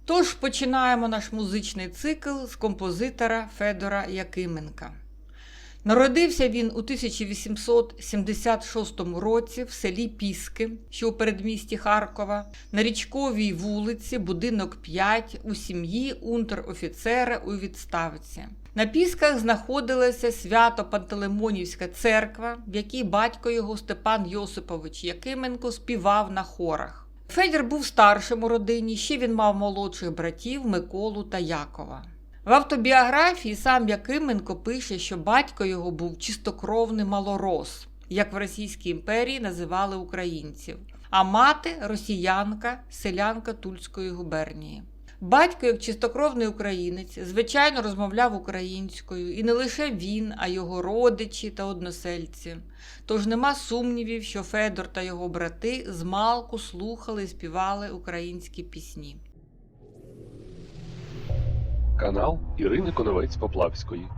Тож починаємо наш музичний цикл з композитора Федора Якименка. Народився він у 1876 році в селі Піски, що у передмісті Харкова, на Річковій вулиці, будинок 5, у сім'ї унтер-офіцера у відставці. На Пісках знаходилася Свято-Пантелеймонівська церква, в якій батько його Степан Йосипович Якименко співав на хорах. Федір був старшим у родині, ще він мав молодших братів Миколу та Якова. В автобіографії сам Якименко пише, що батько його був чистокровний малорос, як в Російській імперії називали українців, а мати – росіянка, селянка Тульської губернії. Батько, як чистокровний українець, звичайно розмовляв українською, і не лише він, а його родичі та односельці. Тож нема сумнівів, що Федор та його брати змалку слухали і співали українські пісні. Канал Ірини Коновець-Поплавської.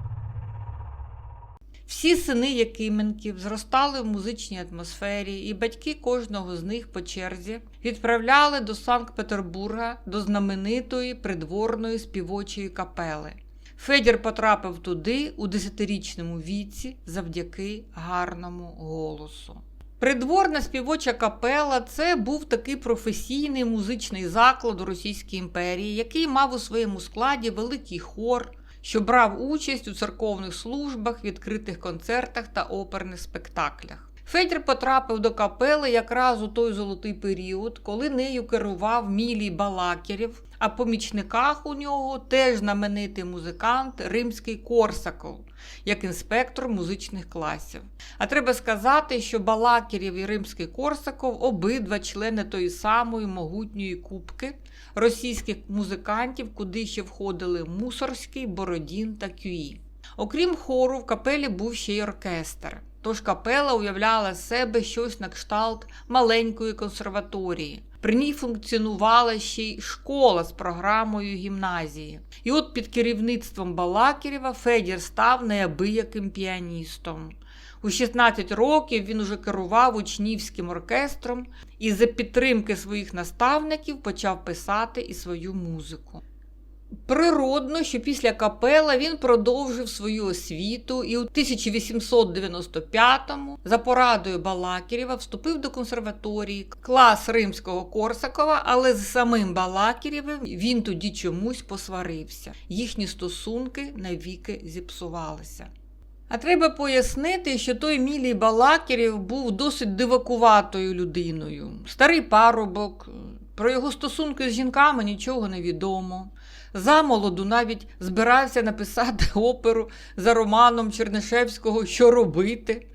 Всі сини Якименків зростали в музичній атмосфері, і батьки кожного з них по черзі відправляли до Санкт-Петербурга до знаменитої придворної співочої капели. Федір потрапив туди у 10-річному віці завдяки гарному голосу. Придворна співоча капела – це був такий професійний музичний заклад у Російській імперії, який мав у своєму складі великий хор, що брав участь у церковних службах, відкритих концертах та оперних спектаклях. Федір потрапив до капели якраз у той золотий період, коли нею керував Мілій Балакірєв, а в помічниках у нього теж знаменитий музикант Римський-Корсаков, як інспектор музичних класів. А треба сказати, що Балакірєв і Римський-Корсаков – обидва члени тої самої могутньої купки російських музикантів, куди ще входили Мусорський, Бородін та Кюї. Окрім хору, в капелі був ще й оркестр. Тож капела уявляла з себе щось на кшталт маленької консерваторії. При ній функціонувала ще й школа з програмою гімназії. І от під керівництвом Балакірєва Федір став неабияким піаністом. У 16 років він уже керував учнівським оркестром і за підтримки своїх наставників почав писати і свою музику. Природно, що після капели він продовжив свою освіту і у 1895-му за порадою Балакірєва вступив до консерваторії, клас Римського-Корсакова, але з самим Балакірєвим він тоді чомусь посварився. Їхні стосунки навіки зіпсувалися. А треба пояснити, що той Мілій Балакірєв був досить дивакуватою людиною. Старий парубок, про його стосунки з жінками нічого не відомо. Замолоду навіть збирався написати оперу за романом Чернишевського «Що робити?».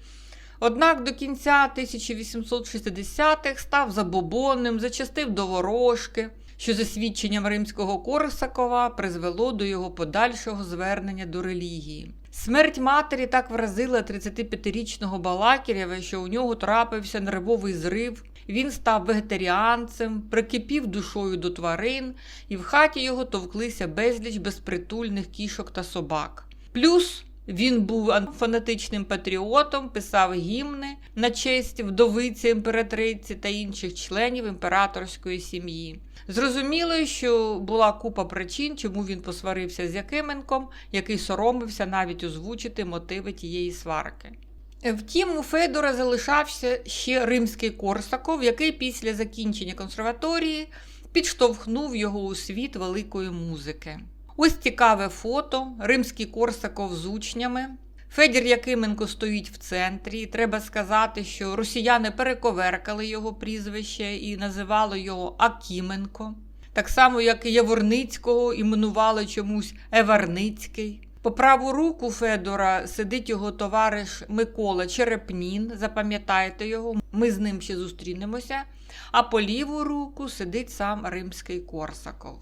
Однак до кінця 1860-х став забобонним, зачастив до ворожки, що за свідченням Римського-Корсакова призвело до його подальшого звернення до релігії. Смерть матері так вразила 35-річного Балакірєва, що у нього трапився нервовий зрив, він став вегетаріанцем, прикипів душою до тварин, і в хаті його товклися безліч безпритульних кішок та собак. Плюс він був фанатичним патріотом, писав гімни на честь вдовиці імператриці та інших членів імператорської сім'ї. Зрозуміло, що була купа причин, чому він посварився з Якименком, який соромився навіть озвучити мотиви тієї сварки. Втім, у Федора залишався ще Римський-Корсаков, який після закінчення консерваторії підштовхнув його у світ великої музики. Ось цікаве фото, Римський-Корсаков з учнями. Федір Якименко стоїть в центрі, і треба сказати, що росіяни перековеркали його прізвище і називали його Акіменко. Так само, як і Яворницького іменували чомусь Еварницький. По праву руку Федора сидить його товариш Микола Черепнін, запам'ятайте його, ми з ним ще зустрінемося, а по ліву руку сидить сам Римський-Корсаков.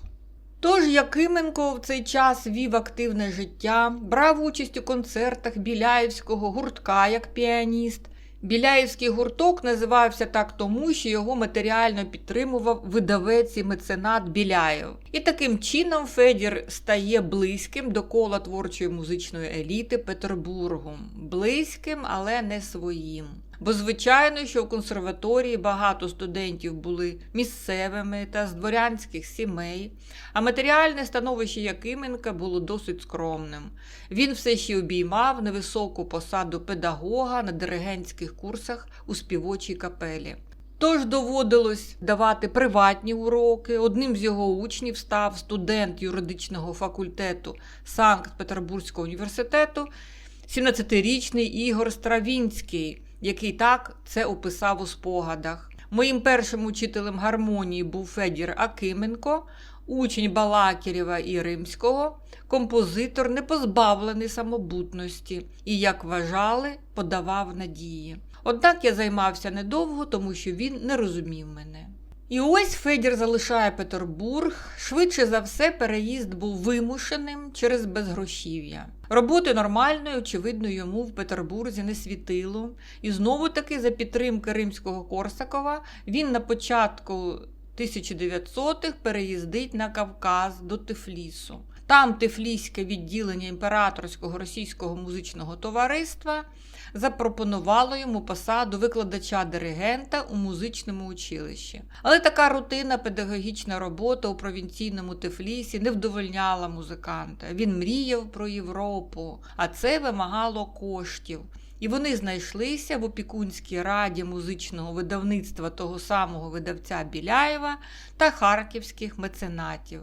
Тож Якименко в цей час вів активне життя, брав участь у концертах Біляївського гуртка як піаніст. Біляївський гурток називався так тому, що його матеріально підтримував видавець і меценат Біляєв. І таким чином Федір стає близьким до кола творчої музичної еліти Петербургу. Близьким, але не своїм. Бо, звичайно, що у консерваторії багато студентів були місцевими та з дворянських сімей, а матеріальне становище Якименка було досить скромним. Він все ще обіймав невисоку посаду педагога на диригентських курсах у співочій капелі. Тож доводилось давати приватні уроки. Одним з його учнів став студент юридичного факультету Санкт-Петербурзького університету, 17-річний Ігор Стравінський, який так це описав у спогадах. Моїм першим учителем гармонії був Федір Акименко, учень Балакірєва і Римського, композитор, не позбавлений самобутності і, як вважали, подавав надії. Однак я займався недовго, тому що він не розумів мене. І ось Федір залишає Петербург. Швидше за все, переїзд був вимушеним через безгрошів'я. Роботи нормальної, очевидно, йому в Петербурзі не світило. І знову-таки за підтримки Римського-Корсакова він на початку 1900-х переїздить на Кавказ до Тифлісу. Там Тифліське відділення Імператорського російського музичного товариства запропонувало йому посаду викладача-диригента у музичному училищі. Але така рутинна педагогічна робота у провінційному Тифлісі не вдовольняла музиканта. Він мріяв про Європу, а це вимагало коштів. І вони знайшлися в опікунській раді музичного видавництва того самого видавця Біляєва та харківських меценатів.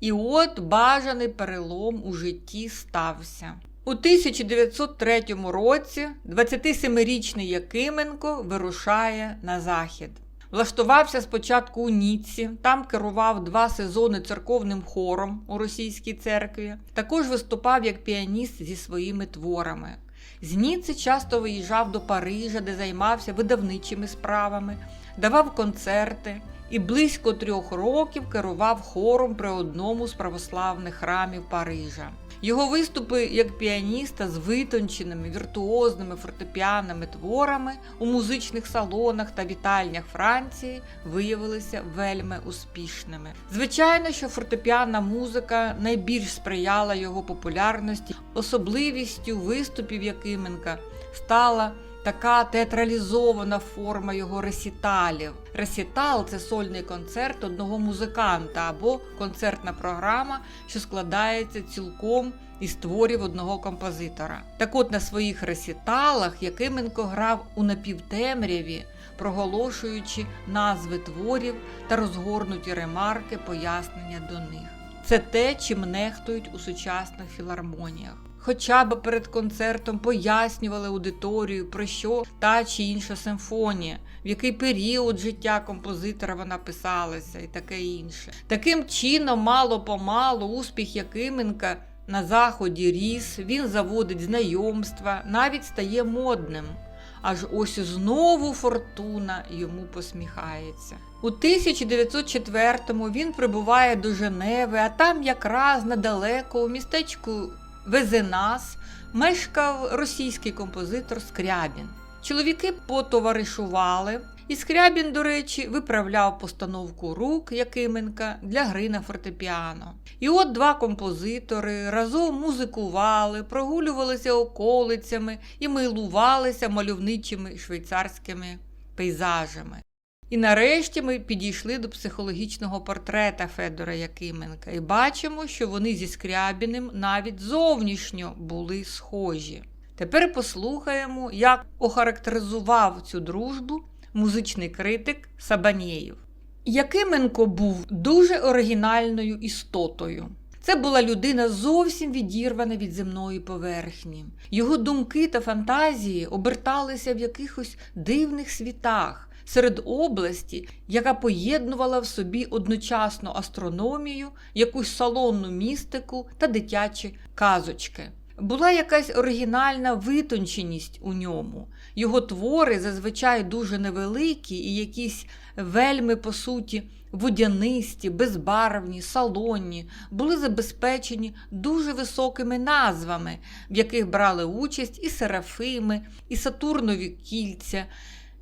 І от бажаний перелом у житті стався. У 1903 році 27-річний Якименко вирушає на захід. Влаштувався спочатку у Ніцці, там керував 2 сезони церковним хором у російській церкві. Також виступав як піаніст зі своїми творами. З Ніцци часто виїжджав до Парижа, де займався видавничими справами, давав концерти і близько 3 років керував хором при одному з православних храмів Парижа. Його виступи як піаніста з витонченими, віртуозними фортепіанними творами у музичних салонах та вітальнях Франції виявилися вельми успішними. Звичайно, що фортепіанна музика найбільш сприяла його популярності. Особливістю виступів Якименка стала така театралізована форма його ресіталів. Ресітал – це сольний концерт одного музиканта або концертна програма, що складається цілком із творів одного композитора. Так от на своїх ресіталах Якименко грав у напівтемряві, проголошуючи назви творів та розгорнуті ремарки, пояснення до них. Це те, чим нехтують у сучасних філармоніях. Хоча б перед концертом пояснювали аудиторію, про що та чи інша симфонія, в який період життя композитора вона писалася і таке інше. Таким чином, мало-помалу успіх Якименка на Заході ріс, він заводить знайомства, навіть стає модним. Аж ось знову фортуна йому посміхається. У 1904-му він прибуває до Женеви, а там якраз недалеко у містечку Везенас мешкав російський композитор Скрябін. Чоловіки потоваришували, і Скрябін, до речі, виправляв постановку рук Якименка для гри на фортепіано. І от 2 композитори разом музикували, прогулювалися околицями і милувалися мальовничими швейцарськими пейзажами. І нарешті ми підійшли до психологічного портрета Федора Якименка і бачимо, що вони зі Скрябіним навіть зовнішньо були схожі. Тепер послухаємо, як охарактеризував цю дружбу музичний критик Сабанєєв. Якименко був дуже оригінальною істотою. Це була людина зовсім відірвана від земної поверхні. Його думки та фантазії оберталися в якихось дивних світах, серед області, яка поєднувала в собі одночасно астрономію, якусь салонну містику та дитячі казочки. Була якась оригінальна витонченість у ньому. Його твори зазвичай дуже невеликі і якісь вельми, по суті, водянисті, безбарвні, салонні, були забезпечені дуже високими назвами, в яких брали участь і Серафими, і Сатурнові кільця,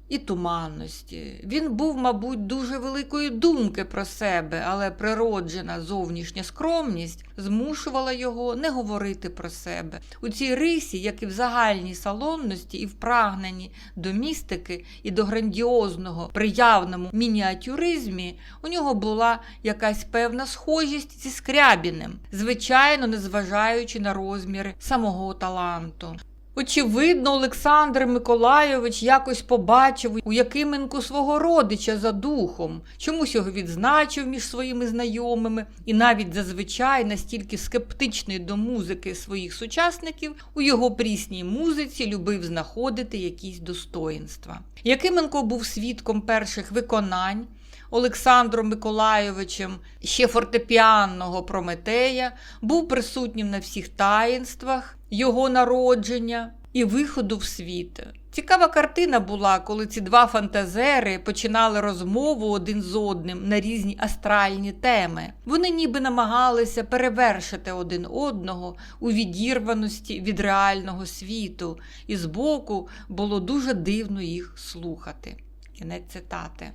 і туманності. Він був, мабуть, дуже великої думки про себе, але природжена зовнішня скромність змушувала його не говорити про себе. У цій рисі, як і в загальній салонності, і в прагненні до містики, і до грандіозного приявному мініатюризмі, у нього була якась певна схожість зі Скрябіним, звичайно, незважаючи на розміри самого таланту. Очевидно, Олександр Миколайович якось побачив у Якименку свого родича за духом, чомусь його відзначив між своїми знайомими і навіть зазвичай настільки скептичний до музики своїх сучасників, у його прісній музиці любив знаходити якісь достоїнства. Якименко був свідком перших виконань Олександром Миколайовичем ще фортепіанного Прометея, був присутнім на всіх таїнствах його народження і виходу в світ. Цікава картина була, коли ці два фантазери починали розмову один з одним на різні астральні теми. Вони ніби намагалися перевершити один одного у відірваності від реального світу, і збоку було дуже дивно їх слухати. Кінець цитати.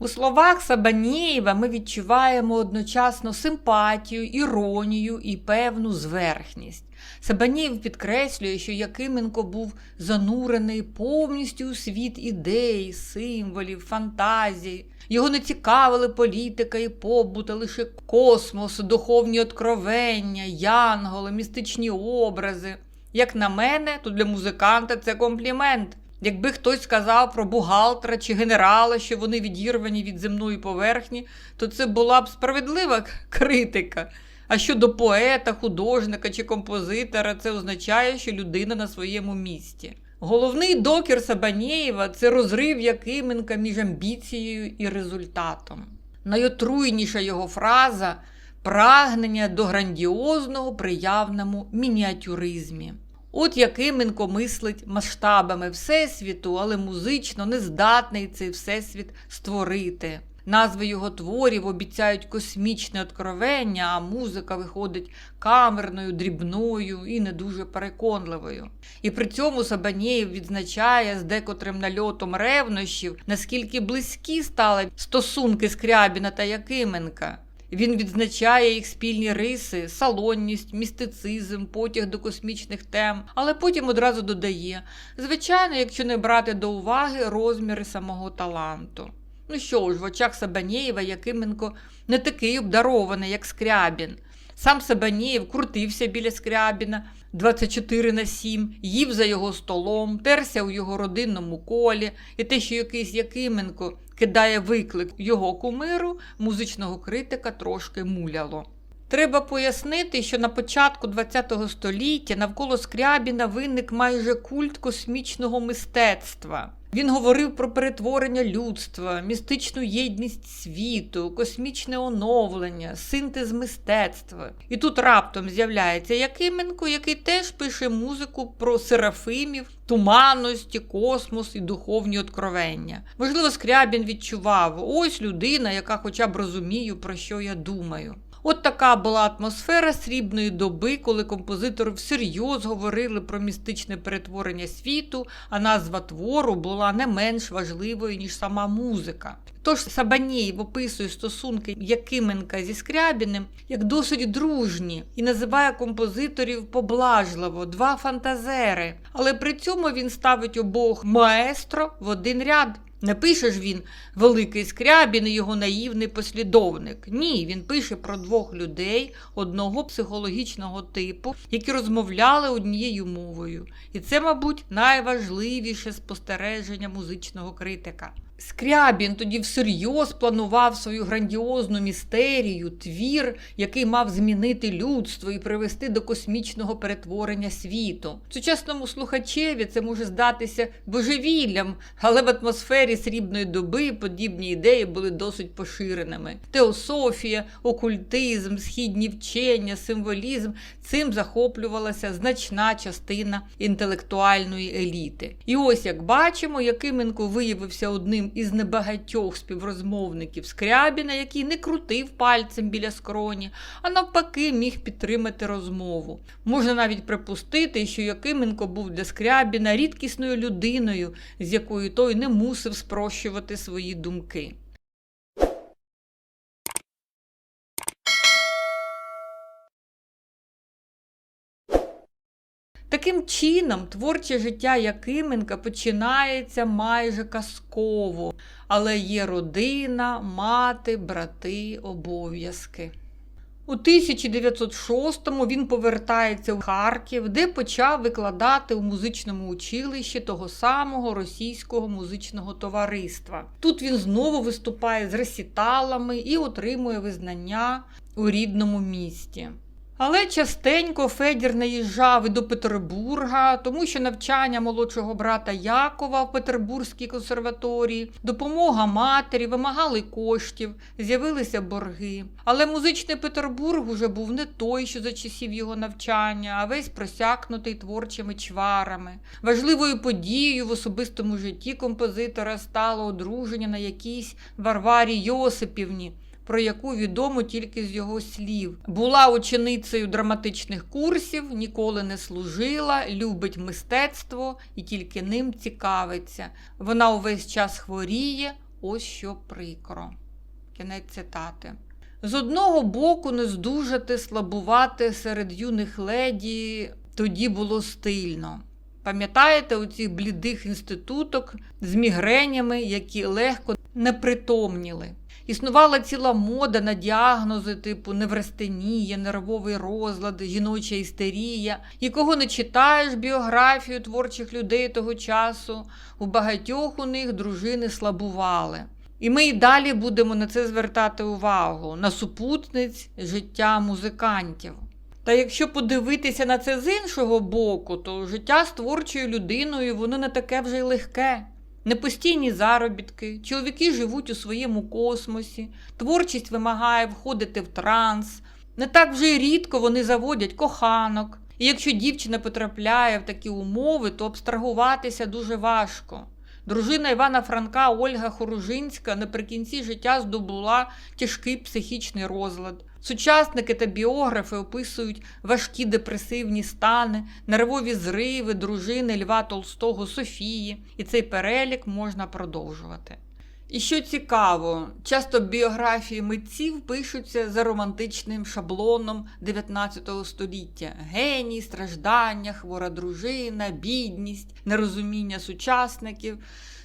У словах Сабанєєва ми відчуваємо одночасно симпатію, іронію і певну зверхність. Сабанєєв підкреслює, що Якименко був занурений повністю у світ ідей, символів, фантазій. Його не цікавили політика і побут, а лише космос, духовні откровення, янголи, містичні образи. Як на мене, то для музиканта це комплімент. Якби хтось сказав про бухгалтера чи генерала, що вони відірвані від земної поверхні, то це була б справедлива критика. А щодо поета, художника чи композитора, це означає, що людина на своєму місці. Головний докір Сабанєєва – це розрив Якименка між амбіцією і результатом. Найотруйніша його фраза – прагнення до грандіозного приявному мініатюризмі. От Якименко мислить масштабами Всесвіту, але музично не здатний цей Всесвіт створити. Назви його творів обіцяють космічне откровення, а музика виходить камерною, дрібною і не дуже переконливою. І при цьому Сабанєєв відзначає з декотрим нальотом ревнощів, наскільки близькі стали стосунки Скрябіна та Якименка. Він відзначає їх спільні риси, салонність, містицизм, потяг до космічних тем, але потім одразу додає, звичайно, якщо не брати до уваги розміри самого таланту. Ну що ж, в очах Сабанєєва Якименко не такий обдарований, як Скрябін. Сам Сабанєєв крутився біля Скрябіна 24/7, їв за його столом, терся у його родинному колі, і те, що якийсь Якименко кидає виклик його кумиру, музичного критика трошки муляло. Треба пояснити, що на початку ХХ століття навколо Скрябіна виник майже культ космічного мистецтва. Він говорив про перетворення людства, містичну єдність світу, космічне оновлення, синтез мистецтва. І тут раптом з'являється Якименко, який теж пише музику про серафимів, туманності, космос і духовні откровення. Можливо, Скрябін відчував, ось людина, яка хоча б розуміє, про що я думаю. От така була атмосфера срібної доби, коли композитори всерйоз говорили про містичне перетворення світу, а назва твору була не менш важливою, ніж сама музика. Тож Сабанєєв описує стосунки Якименка зі Скрябіним як досить дружні і називає композиторів поблажливо, два фантазери, але при цьому він ставить обох маестро в один ряд. Не пише ж він «Великий Скрябін і його наївний послідовник». Ні, він пише про двох людей одного психологічного типу, які розмовляли однією мовою. І це, мабуть, найважливіше спостереження музичного критика. Скрябін тоді всерйоз планував свою грандіозну містерію, твір, який мав змінити людство і привести до космічного перетворення світу. Сучасному слухачеві це може здатися божевіллям, але в атмосфері срібної доби подібні ідеї були досить поширеними. Теософія, окультизм, східні вчення, символізм – цим захоплювалася значна частина інтелектуальної еліти. І ось, як бачимо, Якименко виявився одним одним із небагатьох співрозмовників Скрябіна, який не крутив пальцем біля скроні, а навпаки міг підтримати розмову. Можна навіть припустити, що Якименко був для Скрябіна рідкісною людиною, з якою той не мусив спрощувати свої думки. Таким чином, творче життя Якименка починається майже казково, але є родина, мати, брати, обов'язки. У 1906-му він повертається в Харків, де почав викладати у музичному училищі того самого російського музичного товариства. Тут він знову виступає з ресіталами і отримує визнання у рідному місті. Але частенько Федір наїжджав і до Петербурга, тому що навчання молодшого брата Якова в Петербурзькій консерваторії, допомога матері, вимагали коштів, з'явилися борги. Але музичний Петербург уже був не той, що за часів його навчання, а весь просякнутий творчими чварами. Важливою подією в особистому житті композитора стало одруження на якійсь Варварі Йосипівні, про яку відомо тільки з його слів. Була ученицею драматичних курсів, ніколи не служила, любить мистецтво і тільки ним цікавиться. Вона увесь час хворіє, ось що прикро. Кінець цитати. З одного боку, не здужати, слабувати серед юних леді тоді було стильно. Пам'ятаєте оцих блідих інституток з мігренями, які легко непритомніли? Існувала ціла мода на діагнози типу неврастенія, нервовий розлад, жіноча істерія. І кого не читаєш біографію творчих людей того часу, у багатьох у них дружини слабували. І ми й далі будемо на це звертати увагу, на супутниць життя музикантів. Та якщо подивитися на це з іншого боку, то життя з творчою людиною, воно не таке вже й легке. Непостійні заробітки, чоловіки живуть у своєму космосі, творчість вимагає входити в транс. Не так вже й рідко вони заводять коханок. І якщо дівчина потрапляє в такі умови, то абстрагуватися дуже важко. Дружина Івана Франка Ольга Хоружинська наприкінці життя здобула тяжкий психічний розлад. Сучасники та біографи описують важкі депресивні стани, нервові зриви дружини Льва Толстого Софії, і цей перелік можна продовжувати. І що цікаво, часто біографії митців пишуться за романтичним шаблоном 19 століття. Геній, страждання, хвора дружина, бідність, нерозуміння сучасників.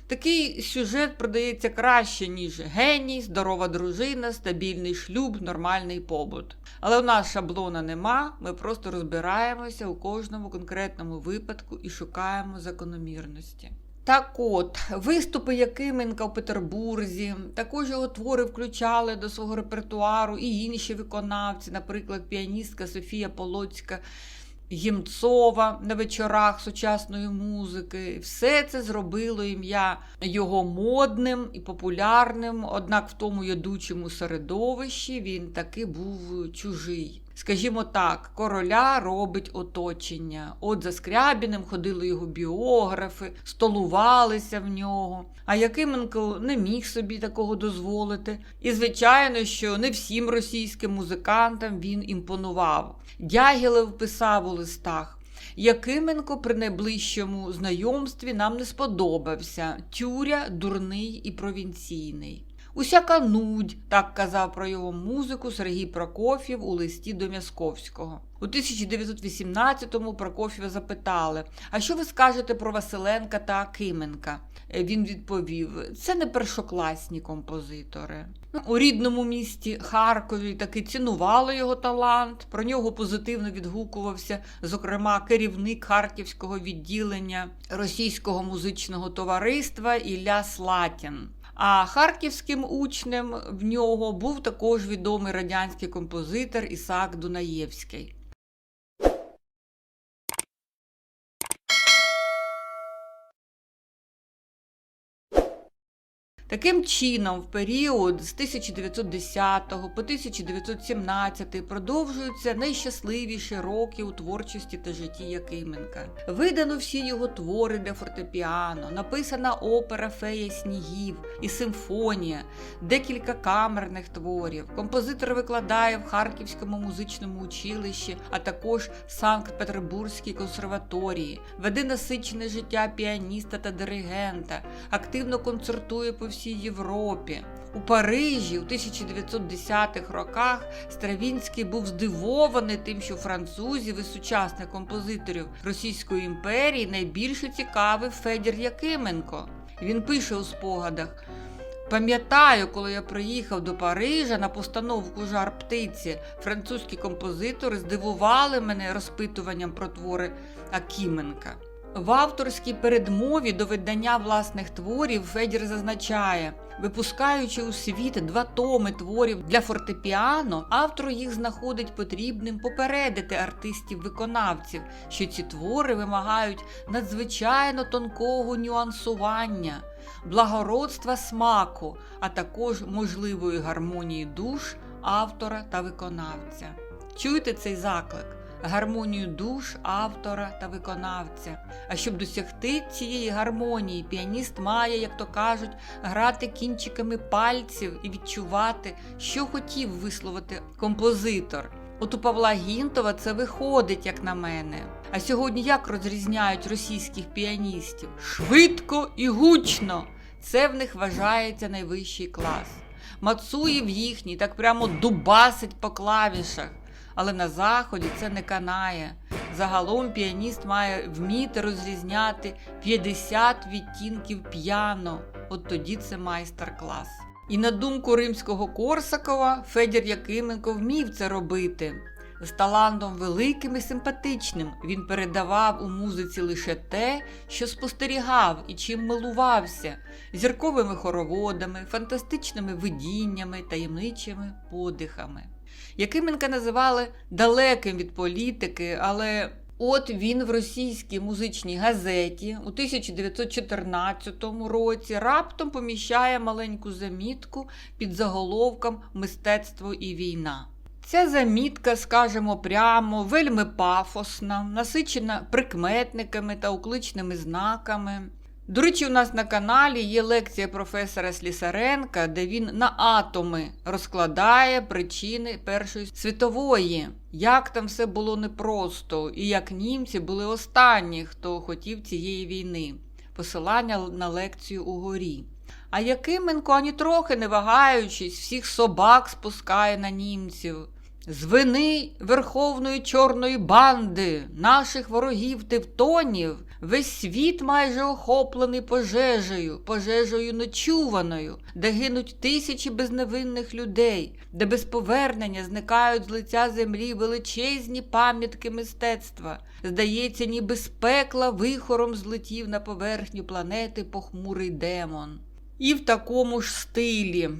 Такий сюжет продається краще, ніж геній, здорова дружина, стабільний шлюб, нормальний побут. Але у нас шаблона нема, ми просто розбираємося у кожному конкретному випадку і шукаємо закономірності. Так от, виступи Якименка у Петербурзі, також його твори включали до свого репертуару і інші виконавці, наприклад, піаністка Софія Полоцька, Ємцова на вечорах сучасної музики. Все це зробило ім'я його модним і популярним, однак в тому ядучому середовищі він таки був чужий. Скажімо так, короля робить оточення. От за Скрябіним ходили його біографи, столувалися в нього. А Якименко не міг собі такого дозволити. І, звичайно, що не всім російським музикантам він імпонував. Дягілев писав у листах: Якименко при найближчому знайомстві нам не сподобався. Тюря, дурний і провінційний. Усяка нудь, так казав про його музику Сергій Прокоф'єв у листі до Мясковського. У 1918-му Прокоф'єва запитали: «А що ви скажете про Василенка та Акименка?» Він відповів: «Це не першокласні композитори». У рідному місті Харкові таки цінували його талант, про нього позитивно відгукувався, зокрема, керівник харківського відділення Російського музичного товариства Ілля Слатін. А харківським учнем в нього був також відомий радянський композитор Ісаак Дунаєвський. Таким чином, в період з 1910 по 1917 продовжуються найщасливіші роки у творчості та житті Якименка. Видано всі його твори для фортепіано, написана опера «Фея снігів» і симфонія, декілька камерних творів. Композитор викладає в Харківському музичному училищі, а також Санкт-Петербурзькій консерваторії, веде насичене життя піаніста та диригента, активно концертує по всій Європі. У Парижі у 1910-х роках Стравінський був здивований тим, що французів і сучасних композиторів Російської імперії найбільше цікавив Федір Якименко. Він пише у спогадах: «Пам'ятаю, коли я приїхав до Парижа на постановку «Жар птиці», французькі композитори здивували мене розпитуванням про твори Якименка». В авторській передмові до видання власних творів Федір зазначає: випускаючи у світ 2 томи творів для фортепіано, автор їх знаходить потрібним попередити артистів-виконавців, що ці твори вимагають надзвичайно тонкого нюансування, благородства смаку, а також можливої гармонії душ автора та виконавця. Чуєте цей заклик? Гармонію душ автора та виконавця. А щоб досягти цієї гармонії, піаніст має, як то кажуть, грати кінчиками пальців і відчувати, що хотів висловити композитор. От у Павла Гінтова це виходить, як на мене. А сьогодні як розрізняють російських піаністів? Швидко і гучно! Це в них вважається найвищий клас. Мацуєв їхній так прямо дубасить по клавішах. Але на Заході це не канає. Загалом піаніст має вміти розрізняти 50 відтінків п'яно. От тоді це майстер-клас. І на думку римського Корсакова, Федір Якименко вмів це робити. З талантом великим і симпатичним він передавав у музиці лише те, що спостерігав і чим милувався – зірковими хороводами, фантастичними видіннями, таємничими подихами. Якименка називали далеким від політики, але от він в російській музичній газеті у 1914 році раптом поміщає маленьку замітку під заголовком «Мистецтво і війна». Ця замітка, скажемо прямо, вельми пафосна, насичена прикметниками та окличними знаками. До речі, у нас на каналі є лекція професора Слісаренка, де він на атоми розкладає причини Першої світової, як там все було непросто і як німці були останні, хто хотів цієї війни. Посилання на лекцію угорі. А Якименко, ані трохи не вагаючись, всіх собак спускає на німців. З вини Верховної Чорної банди, наших ворогів-тевтонів, весь світ майже охоплений пожежею нечуваною, де гинуть тисячі безневинних людей, де без повернення зникають з лиця землі величезні пам'ятки мистецтва. Здається, ніби з пекла вихором злетів на поверхню планети похмурий демон. І в такому ж стилі.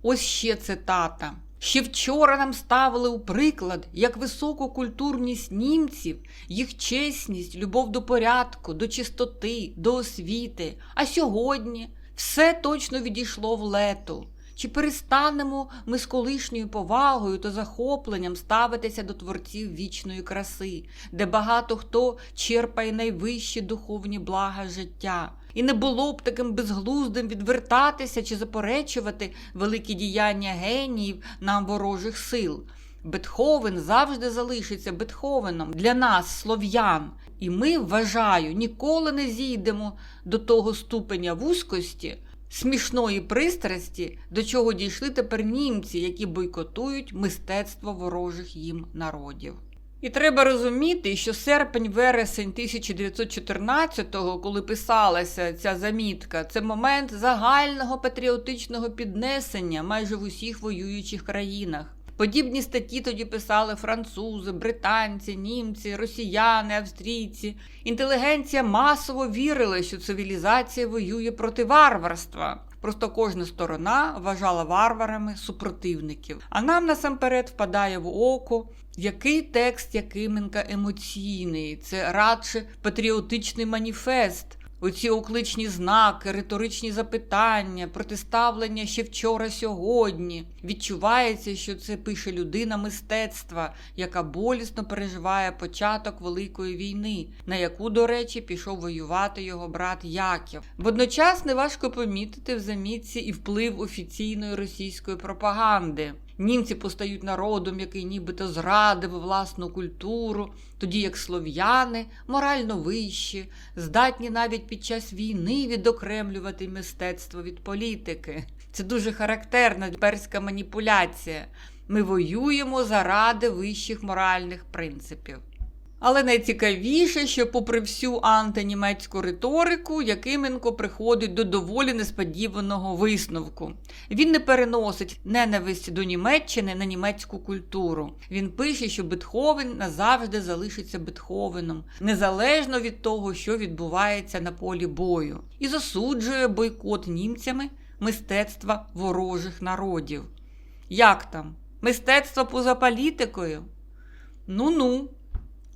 Ось ще цитата. Ще вчора нам ставили у приклад, як високу культурність німців, їх чесність, любов до порядку, до чистоти, до освіти. А сьогодні все точно відійшло в лету. Чи перестанемо ми з колишньою повагою та захопленням ставитися до творців вічної краси, де багато хто черпає найвищі духовні блага життя? І не було б таким безглуздим відвертатися чи заперечувати великі діяння геніїв нам ворожих сил. Бетховен завжди залишиться Бетховеном для нас, слов'ян. І ми, вважаю, ніколи не зійдемо до того ступеня вузькості, смішної пристрасті, до чого дійшли тепер німці, які бойкотують мистецтво ворожих їм народів. І треба розуміти, що серпень-вересень 1914-го, коли писалася ця замітка, це момент загального патріотичного піднесення майже в усіх воюючих країнах. Подібні статті тоді писали французи, британці, німці, росіяни, австрійці. Інтелігенція масово вірила, що цивілізація воює проти варварства. Просто кожна сторона вважала варварами супротивників. А нам насамперед впадає в око, який текст Якименка емоційний. Це радше патріотичний маніфест. Оці окличні знаки, риторичні запитання, протиставлення ще вчора-сьогодні. Відчувається, що це пише людина мистецтва, яка болісно переживає початок Великої війни, на яку, до речі, пішов воювати його брат Яків. Водночас неважко помітити в замітці і вплив офіційної російської пропаганди. Німці постають народом, який нібито зрадив власну культуру, тоді як слов'яни, морально вищі, здатні навіть під час війни відокремлювати мистецтво від політики. Це дуже характерна імперська маніпуляція. Ми воюємо заради вищих моральних принципів. Але найцікавіше, що попри всю антинімецьку риторику, Якименко приходить до доволі несподіваного висновку. Він не переносить ненависть до Німеччини на німецьку культуру. Він пише, що Бетховен назавжди залишиться Бетховеном, незалежно від того, що відбувається на полі бою. І засуджує бойкот німцями мистецтва ворожих народів. Як там? Мистецтво поза політикою? Ну-ну.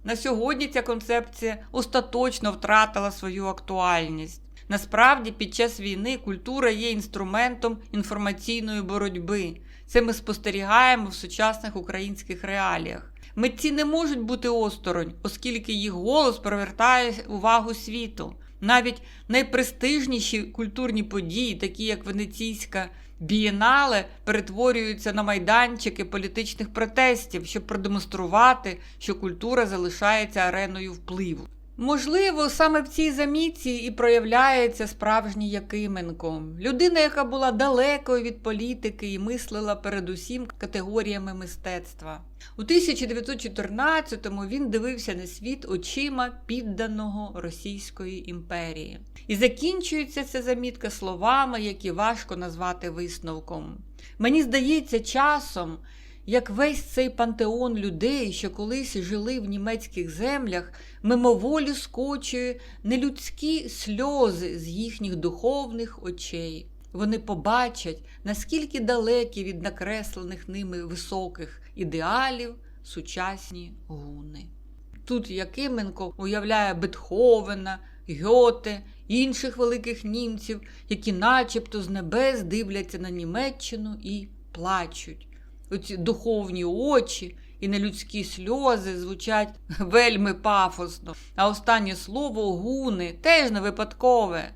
На сьогодні ця концепція остаточно втратила свою актуальність. Насправді, під час війни культура є інструментом інформаційної боротьби. Це ми спостерігаємо в сучасних українських реаліях. Митці не можуть бути осторонь, оскільки їх голос привертає увагу світу. Навіть найпрестижніші культурні події, такі як Венеційська бієнале, перетворюються на майданчики політичних протестів, щоб продемонструвати, що культура залишається ареною впливу. Можливо, саме в цій замітці і проявляється справжній Якименко. Людина, яка була далекою від політики і мислила передусім категоріями мистецтва. У 1914-му він дивився на світ очима підданого Російської імперії. І закінчується ця замітка словами, які важко назвати висновком. Мені здається часом, як весь цей пантеон людей, що колись жили в німецьких землях, мимоволі скочує нелюдські сльози з їхніх духовних очей. Вони побачать, наскільки далекі від накреслених ними високих ідеалів сучасні гуни. Тут Якименко уявляє Бетховена, Гьоте, інших великих німців, які начебто з небес дивляться на Німеччину і плачуть. Оці духовні очі і нелюдські сльози звучать вельми пафосно. А останнє слово «гуни» теж не випадкове.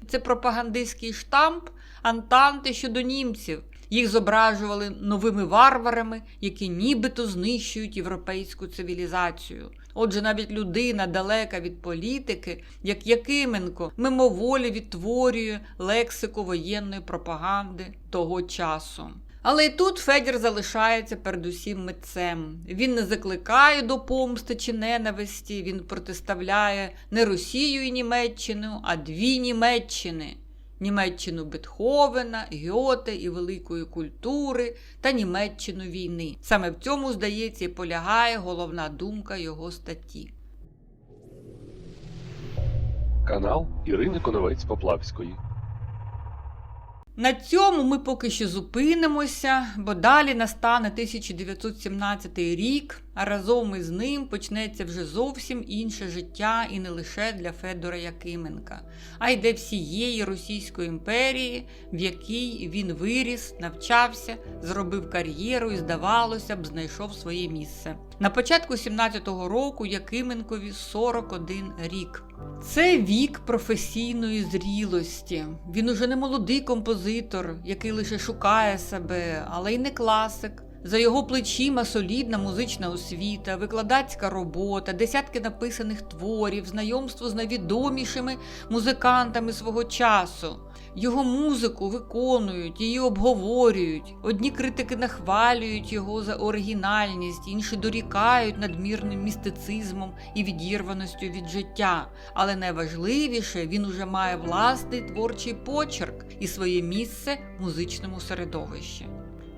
Це пропагандистський штамп Антанти щодо німців. Їх зображували новими варварами, які нібито знищують європейську цивілізацію. Отже, навіть людина, далека від політики, як Якименко, мимоволі відтворює лексику воєнної пропаганди того часу. Але і тут Федір залишається передусім митцем. Він не закликає до помсти чи ненависті, він протиставляє не Росію і Німеччину, а дві Німеччини. Німеччину Бетховена, Гьоте і великої культури та Німеччину війни. Саме в цьому, здається, і полягає головна думка його статті. Канал Ірини Коновець-Поплавської. На цьому ми поки що зупинимося, бо далі настане 1917 рік, а разом із ним почнеться вже зовсім інше життя і не лише для Федора Якименка, а й для всієї Російської імперії, в якій він виріс, навчався, зробив кар'єру і, здавалося б, знайшов своє місце. На початку 17-го року Якименкові 41 рік. Це вік професійної зрілості. Він уже не молодий композитор, який лише шукає себе, але й не класик. За його плечима солідна музична освіта, викладацька робота, десятки написаних творів, знайомство з найвідомішими музикантами свого часу. Його музику виконують, її обговорюють. Одні критики нахвалюють його за оригінальність, інші дорікають надмірним містицизмом і відірваністю від життя. Але найважливіше, він уже має власний творчий почерк і своє місце в музичному середовищі.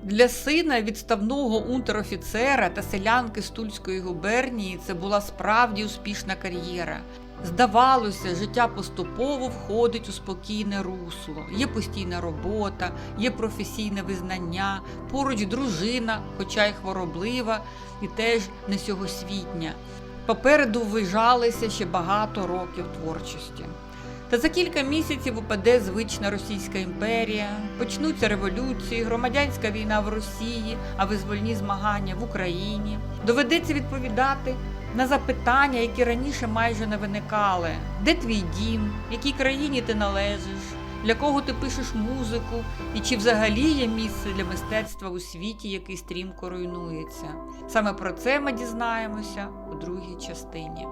Для сина відставного унтер-офіцера та селянки з Тульської губернії це була справді успішна кар'єра. Здавалося, життя поступово входить у спокійне русло. Є постійна робота, є професійне визнання, поруч дружина, хоча й хвороблива, і теж не сьогосвітня. Попереду ввижалися ще багато років творчості. Та за кілька місяців упаде звична Російська імперія, почнуться революції, громадянська війна в Росії, а визвольні змагання в Україні. Доведеться відповідати на запитання, які раніше майже не виникали. Де твій дім? Якій країні ти належиш? Для кого ти пишеш музику? І чи взагалі є місце для мистецтва у світі, який стрімко руйнується? Саме про це ми дізнаємося у другій частині.